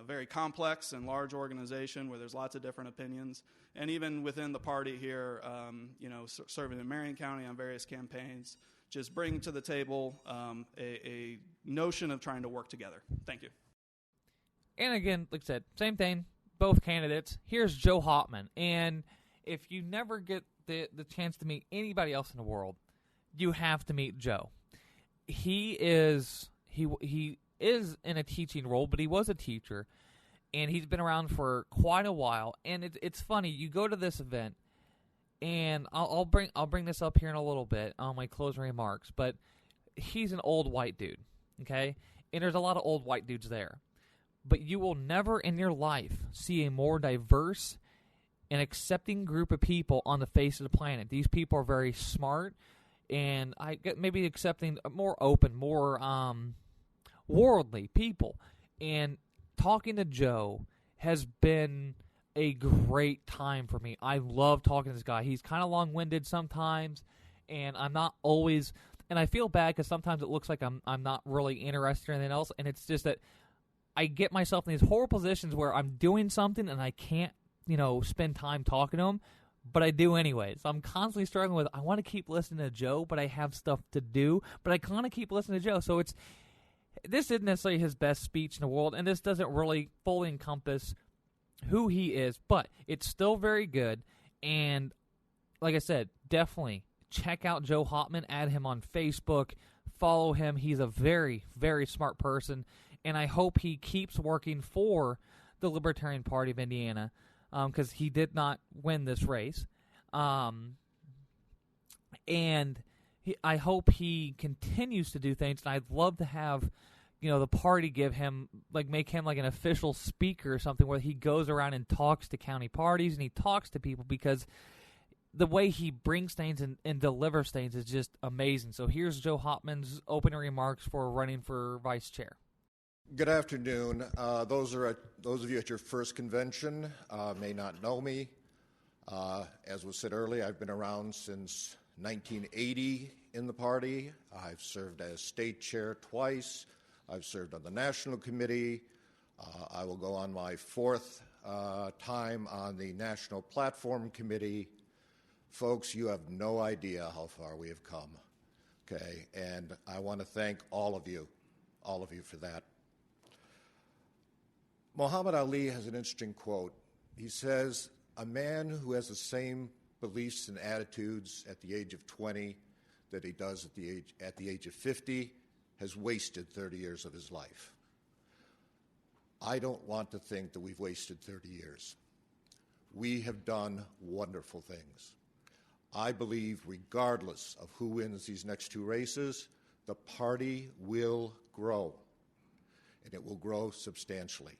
E: very complex and large organization where there's lots of different opinions, and even within the party here, serving in Marion County on various campaigns, just bring to the table a notion of trying to work together. Thank you.
A: And again, like I said, same thing, both candidates. Here's Joe Hotman. And if you never get the chance to meet anybody else in the world, you have to meet Joe. He is in a teaching role, but he was a teacher, and he's been around for quite a while. And it's funny, you go to this event, and I'll bring this up here in a little bit on my closing remarks, but he's an old white dude, okay? And there's a lot of old white dudes there. But you will never in your life see a more diverse and accepting group of people on the face of the planet. These people are very smart, and I get maybe accepting, more open, more worldly people. And talking to Joe has been a great time for me. I love talking to this guy. He's kind of long-winded sometimes, and I'm not always, and I feel bad because sometimes it looks like I'm not really interested in anything else, and it's just that I get myself in these horrible positions where I'm doing something and I can't, spend time talking to him, but I do anyway. So I'm constantly struggling with, I want to keep listening to Joe, but I have stuff to do, but I kind of keep listening to Joe. So this isn't necessarily his best speech in the world, and this doesn't really fully encompass who he is, but it's still very good. And like I said, definitely check out Joe Hotman, add him on Facebook, follow him. He's a very, very smart person. And I hope he keeps working for the Libertarian Party of Indiana, because he did not win this race. And I hope he continues to do things, and I'd love to have, the party give him, make him like an official speaker or something where he goes around and talks to county parties and he talks to people, because the way he brings things and delivers things is just amazing. So here's Joe Hopman's opening remarks for running for vice chair.
F: Good afternoon. Those of you at your first convention may not know me. As was said earlier, I've been around since 1980 in the party. I've served as state chair twice. I've served on the national committee. I will go on my fourth time on the national platform committee. Folks, you have no idea how far we have come, okay? And I want to thank all of you for that. Muhammad Ali has an interesting quote. He says, "A man who has the same beliefs and attitudes at the age of 20 that he does at the age of 50 has wasted 30 years of his life." I don't want to think that we've wasted 30 years. We have done wonderful things. I believe, regardless of who wins these next two races, the party will grow, and it will grow substantially.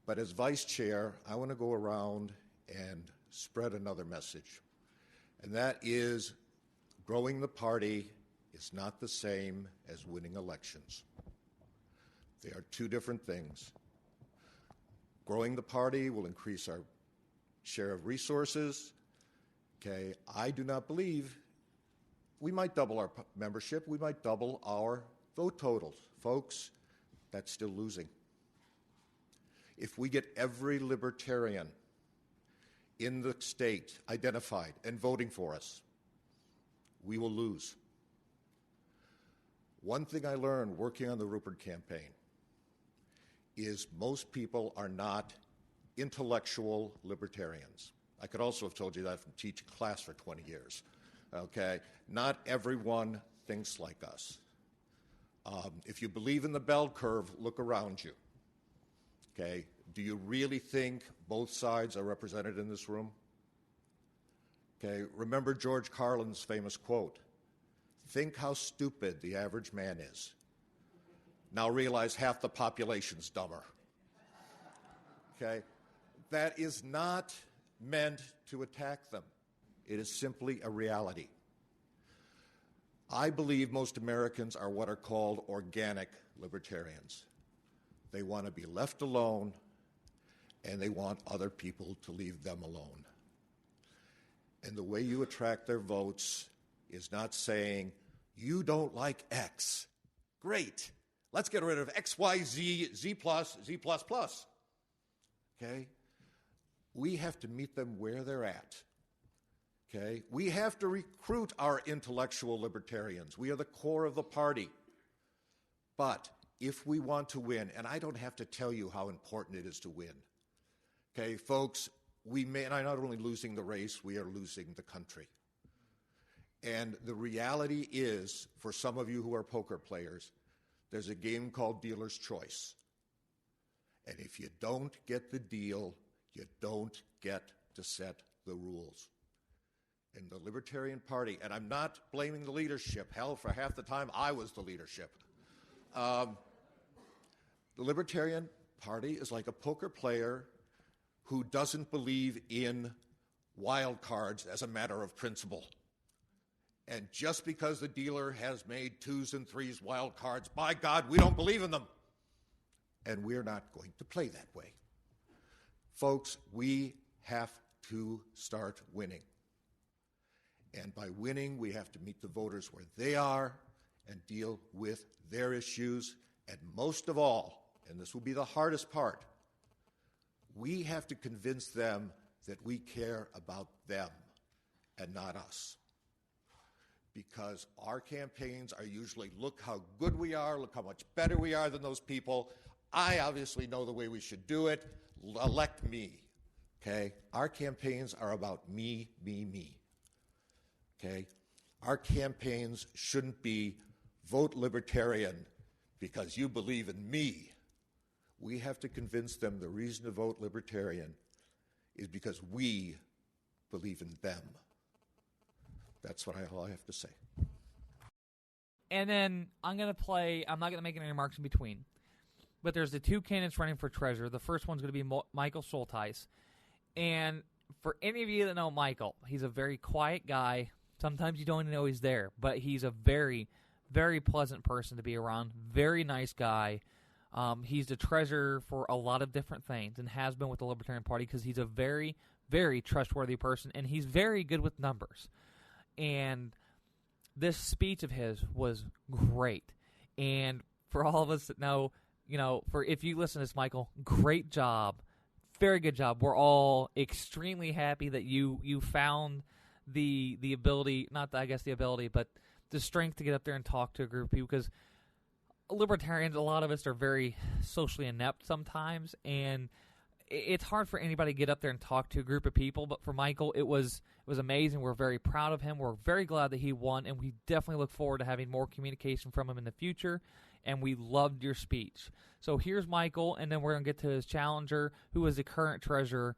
F: But as vice chair, I want to go around and spread another message, and that is growing the party is not the same as winning elections. They are two different things. Growing the party will increase our share of resources. Okay, I do not believe we might double our membership. We might double our vote totals. Folks, that's still losing. If we get every libertarian in the state identified and voting for us, we will lose. One thing I learned working on the Rupert campaign is most people are not intellectual libertarians. I could also have told you that from teaching class for 20 years. Okay? Not everyone thinks like us. If you believe in the bell curve, look around you. Okay? Do you really think both sides are represented in this room? Okay? Remember George Carlin's famous quote, "Think how stupid the average man is. Now realize half the population's dumber." Okay? That is not meant to attack them. It is simply a reality. I believe most Americans are what are called organic libertarians. They want to be left alone, and they want other people to leave them alone. And the way you attract their votes is not saying, "You don't like X. Great. Let's get rid of X, Y, Z, Z plus, Z plus plus." Okay? We have to meet them where they're at. Okay? We have to recruit our intellectual libertarians. We are the core of the party. But if we want to win, and I don't have to tell you how important it is to win. Okay, folks, we may not only losing the race, we are losing the country. And the reality is, for some of you who are poker players, there's a game called Dealer's Choice. And if you don't get the deal, you don't get to set the rules. In the Libertarian Party, and I'm not blaming the leadership. Hell, for half the time, I was the leadership. The Libertarian Party is like a poker player who doesn't believe in wild cards as a matter of principle. And just because the dealer has made 2s and 3s wild cards, by God, we don't believe in them. And we're not going to play that way. Folks, we have to start winning. And by winning, we have to meet the voters where they are and deal with their issues. And most of all, and this will be the hardest part, we have to convince them that we care about them and not us. Because our campaigns are usually, look how good we are, look how much better we are than those people. I obviously know the way we should do it. Elect me. Okay? Our campaigns are about me, me, me. Okay? Our campaigns shouldn't be vote Libertarian because you believe in me. We have to convince them the reason to vote Libertarian is because we believe in them. That's all I have to say.
A: And then I'm not going to make any remarks in between. But there's the two candidates running for treasurer. The first one's going to be Michael Schulteis. And for any of you that know Michael, he's a very quiet guy. Sometimes you don't even know he's there. But he's a very, very pleasant person to be around. Very nice guy. He's the treasurer for a lot of different things and has been with the Libertarian Party because he's a very, very trustworthy person. And he's very good with numbers. And this speech of his was great. And for all of us that know, if you listen to this, Michael, great job. Very good job. We're all extremely happy that you found the ability, not I guess the ability, but the strength to get up there and talk to a group of people, because Libertarians, a lot of us are very socially inept sometimes, and it's hard for anybody to get up there and talk to a group of people. But for Michael, it was amazing. We're very proud of him. We're very glad that he won, and we definitely look forward to having more communication from him in the future. And we loved your speech. So here's Michael, and then we're going to get to his challenger, who is the current treasurer,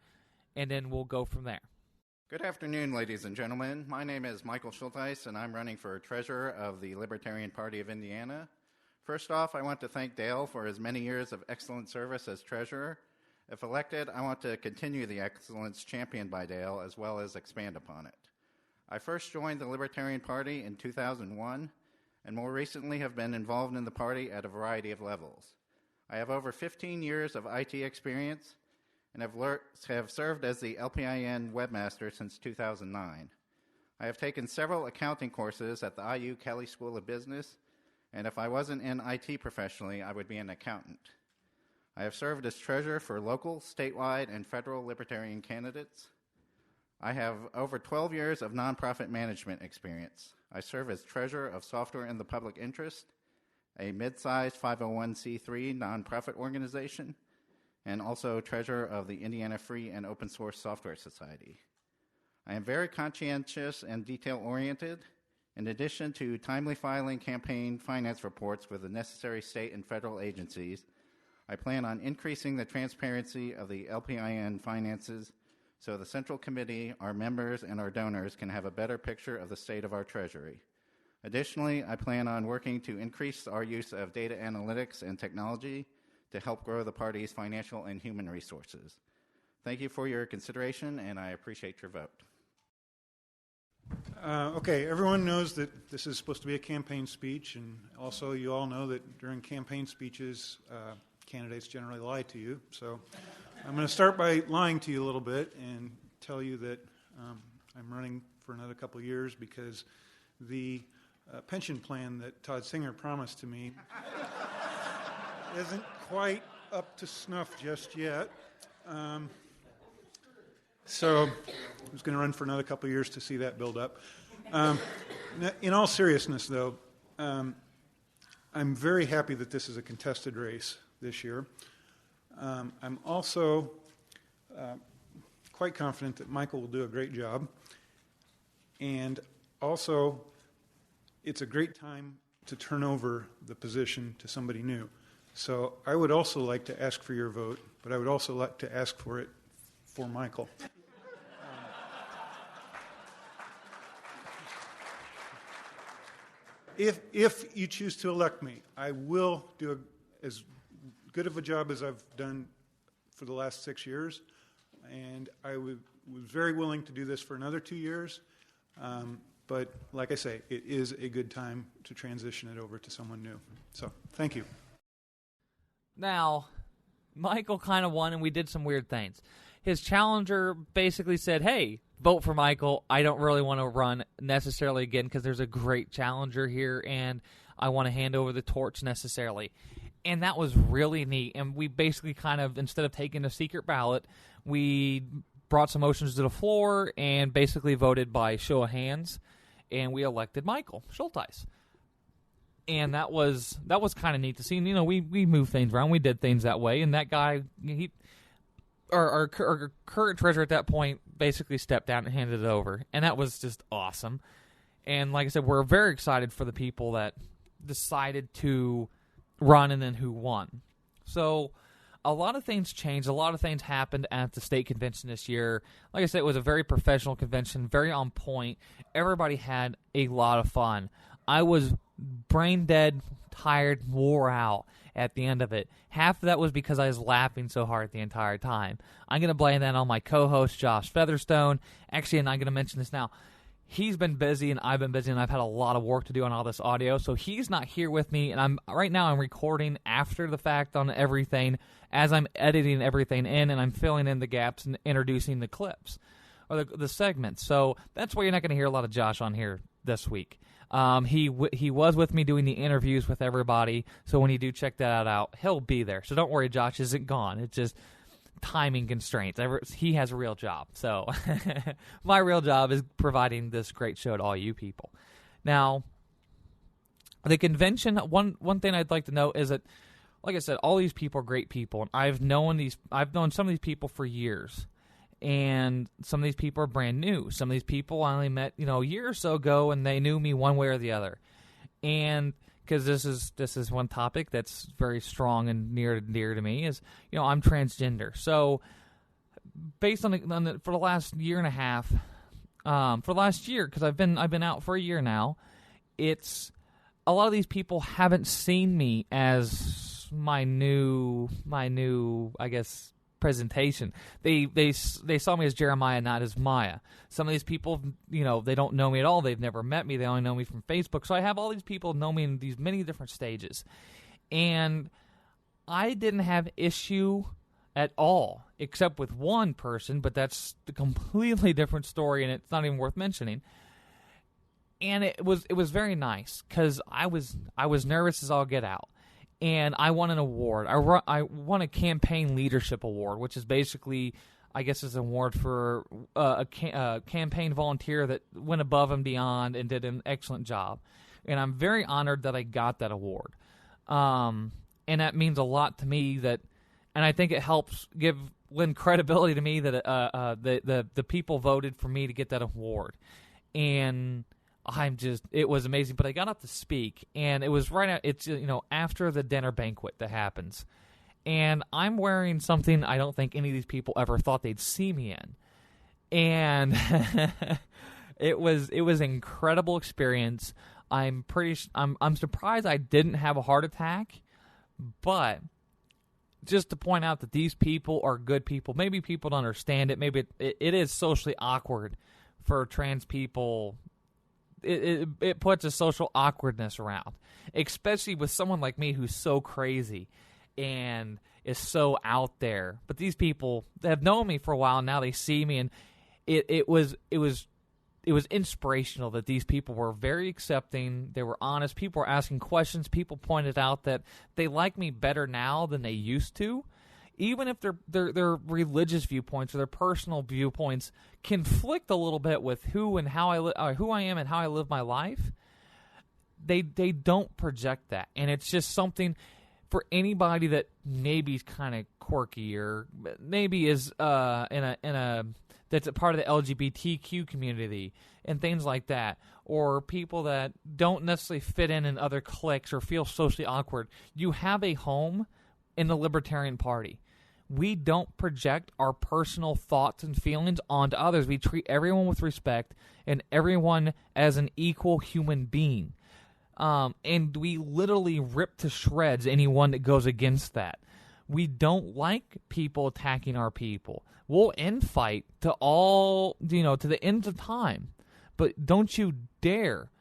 A: and then we'll go from there.
G: Good afternoon, ladies and gentlemen. My name is Michael Schulteis, and I'm running for treasurer of the Libertarian Party of Indiana. First off, I want to thank Dale for his many years of excellent service as treasurer. If elected, I want to continue the excellence championed by Dale, as well as expand upon it. I first joined the Libertarian Party in 2001, and more recently have been involved in the party at a variety of levels. I have over 15 years of IT experience and have served as the LPIN webmaster since 2009. I have taken several accounting courses at the IU Kelley School of Business, and if I wasn't in IT professionally, I would be an accountant. I have served as treasurer for local, statewide, and federal Libertarian candidates. I have over 12 years of nonprofit management experience. I serve as treasurer of Software in the Public Interest, a mid-sized 501c3 nonprofit organization, and also treasurer of the Indiana Free and Open Source Software Society. I am very conscientious and detail-oriented. In addition to timely filing campaign finance reports with the necessary state and federal agencies, I plan on increasing the transparency of the LPIN finances so the Central Committee, our members, and our donors can have a better picture of the state of our Treasury. Additionally, I plan on working to increase our use of data analytics and technology to help grow the party's financial and human resources. Thank you for your consideration, and I appreciate your vote.
H: Okay, everyone knows that this is supposed to be a campaign speech, and also you all know that during campaign speeches, candidates generally lie to you. So I'm going to start by lying to you a little bit and tell you that I'm running for another couple of years because the pension plan that Todd Singer promised to me isn't quite up to snuff just yet. So I was going to run for another couple of years to see that build up. In all seriousness, though, I'm very happy that this is a contested race this year. I'm also quite confident that Michael will do a great job. And also, it's a great time to turn over the position to somebody new. So I would also like to ask for your vote, but I would also like to ask for it for Michael. If you choose to elect me, I will do as good of a job as I've done for the last 6 years, and I was very willing to do this for another 2 years. But like I say, it is a good time to transition it over to someone new. So thank you.
A: Now, Michael kind of won, and we did some weird things. His challenger basically said, hey, vote for Michael. I don't really want to run necessarily again because there's a great challenger here, and I want to hand over the torch necessarily. And that was really neat. And we basically kind of, instead of taking a secret ballot, we brought some motions to the floor and basically voted by show of hands, and we elected Michael Schulteis. And that was kind of neat to see. And, you know, we moved things around. We did things that way. And that guy, our current treasurer at that point basically stepped down and handed it over. And that was just awesome. And like I said, we're very excited for the people that decided to run and then who won. So a lot of things changed. A lot of things happened at the state convention this year. Like I said, it was a very professional convention, very on point. Everybody had a lot of fun. I was brain dead, tired, wore out at the end of it. Half of that was because I was laughing so hard the entire time. I'm going to blame that on my co-host, Josh Featherstone. Actually, and I'm going to mention this now. He's been busy, and I've been busy, and I've had a lot of work to do on all this audio, so he's not here with me, and right now I'm recording after the fact on everything as I'm editing everything in, and I'm filling in the gaps and introducing the clips or the segments. So that's why you're not going to hear a lot of Josh on here this week. He was with me doing the interviews with everybody, so when you do check that out, he'll be there. So don't worry, Josh isn't gone. It's just timing constraints. He has a real job. So my real job is providing this great show to all you people. Now, the convention, one thing I'd like to note is that, like I said, all these people are great people, and I've known some of these people for years. And some of these people are brand new. Some of these people I only met, a year or so ago, and they knew me one way or the other. And because this is one topic that's very strong and near to me is, I'm transgender. So based on for the last year and a half, for the last year, because I've been out for a year now, it's a lot of these people haven't seen me as my new I guess presentation. They saw me as Jeremiah, not as Maya. Some of these people, they don't know me at all. They've never met me. They only know me from Facebook. So I have all these people know me in these many different stages. And I didn't have issue at all, except with one person, but that's a completely different story, and it's not even worth mentioning. And it was very nice, because I was nervous as all get out. And I won an award. I won a campaign leadership award, which is basically, I guess, is an award for a campaign volunteer that went above and beyond and did an excellent job. And I'm very honored that I got that award. And that means a lot to me. And I think it helps lend credibility to me that the people voted for me to get that award. And it was amazing. But I got up to speak, and it was after the dinner banquet that happens. And I'm wearing something I don't think any of these people ever thought they'd see me in. And it was an incredible experience. I'm surprised I didn't have a heart attack, but just to point out that these people are good people. Maybe people don't understand it. Maybe it is socially awkward for trans people. It puts a social awkwardness around, especially with someone like me who's so crazy and is so out there. But these people have known me for a while now. They see me, and it was inspirational that these people were very accepting. They were honest. People were asking questions. People pointed out that they like me better now than they used to. Even if their religious viewpoints or their personal viewpoints conflict a little bit with who I am and how I live my life, they don't project that. And it's just something for anybody that maybe is kind of quirky or maybe is that's a part of the LGBTQ community and things like that, or people that don't necessarily fit in other cliques or feel socially awkward. You have a home in the Libertarian Party. We don't project our personal thoughts and feelings onto others. We treat everyone with respect and everyone as an equal human being. And we literally rip to shreds anyone that goes against that. We don't like people attacking our people. We'll end fight to the ends of time. But don't you dare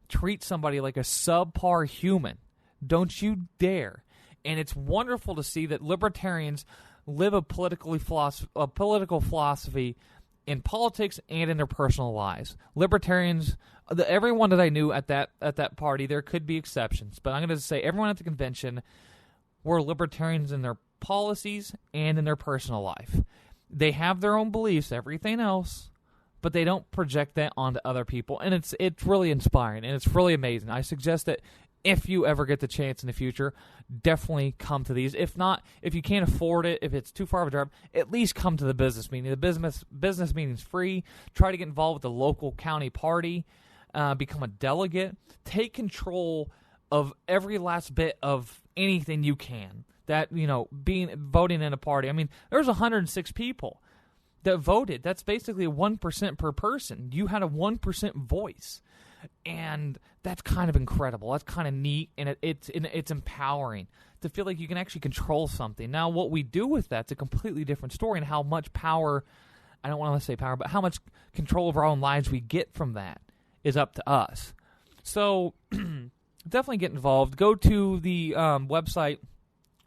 A: treat somebody like a subpar human. Don't you dare. And it's wonderful to see that libertarians live a political philosophy in politics and in their personal lives. Libertarians, everyone that I knew at that party, there could be exceptions, but I'm going to say everyone at the convention were libertarians in their policies and in their personal life. They have their own beliefs, everything else, but they don't project that onto other people, and it's really inspiring, and it's really amazing. I suggest that if you ever get the chance in the future, definitely come to these. If not, if you can't afford it, if it's too far of a drive, at least come to the business meeting. The business meeting is free. Try to get involved with the local county party. Become a delegate. Take control of every last bit of anything you can. that, voting in a party. I mean, there's 106 people that voted. That's basically 1% per person. You had a 1% voice. And that's kind of incredible. That's kind of neat, and it's empowering to feel like you can actually control something. Now, what we do with that's a completely different story, and how much power, I don't want to say power, but how much control of our own lives we get from that is up to us. So definitely get involved. Go to the website,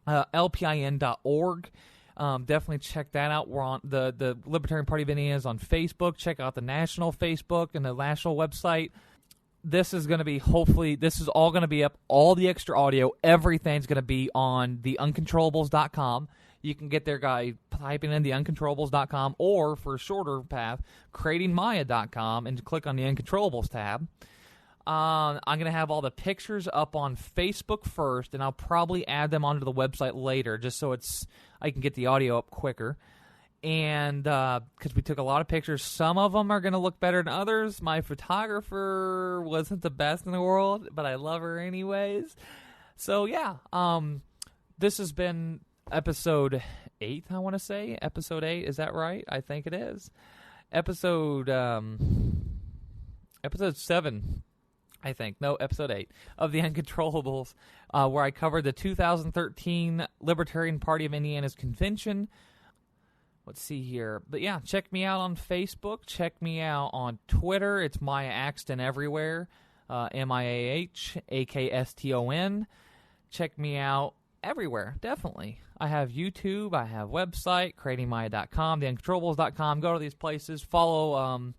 A: lpin.org. Definitely check that out. We're on the Libertarian Party of Indiana is on Facebook. Check out the national Facebook and the national website. This is going to be, hopefully, this is all going to be up. All the extra audio, everything's going to be on the Uncontrollables.com. You can get there by typing in the Uncontrollables.com, or for a shorter path, creatingmaya.com, and click on the Uncontrollables tab. I'm going to have all the pictures up on Facebook first, and I'll probably add them onto the website later, just so I can get the audio up quicker. And because we took a lot of pictures, some of them are going to look better than others. My photographer wasn't the best in the world, but I love her anyways. So yeah, this has been episode 8. I want to say episode 8. Is that right? I think it is. Episode 7. I think. No, episode 8 of the Uncontrollables, where I covered the 2013 Libertarian Party of Indiana's convention. Let's see here. But yeah, check me out on Facebook. Check me out on Twitter. It's Maya Axton everywhere. MIAHAKSTON. Check me out everywhere, definitely. I have YouTube. I have website, creatingmaya.com, theuncontrollables.com. Go to these places. Follow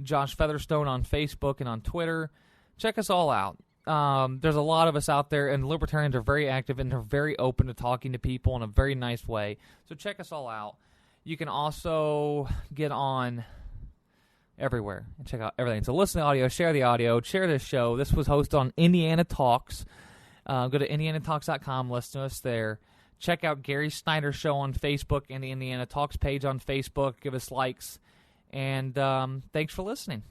A: Josh Featherstone on Facebook and on Twitter. Check us all out. There's a lot of us out there, and Libertarians are very active, and they're very open to talking to people in a very nice way. So check us all out. You can also get on everywhere and check out everything. So listen to the audio, share this show. This was hosted on Indiana Talks. Go to indianatalks.com, listen to us there. Check out Gary Snyder's show on Facebook and the Indiana Talks page on Facebook. Give us likes. And thanks for listening.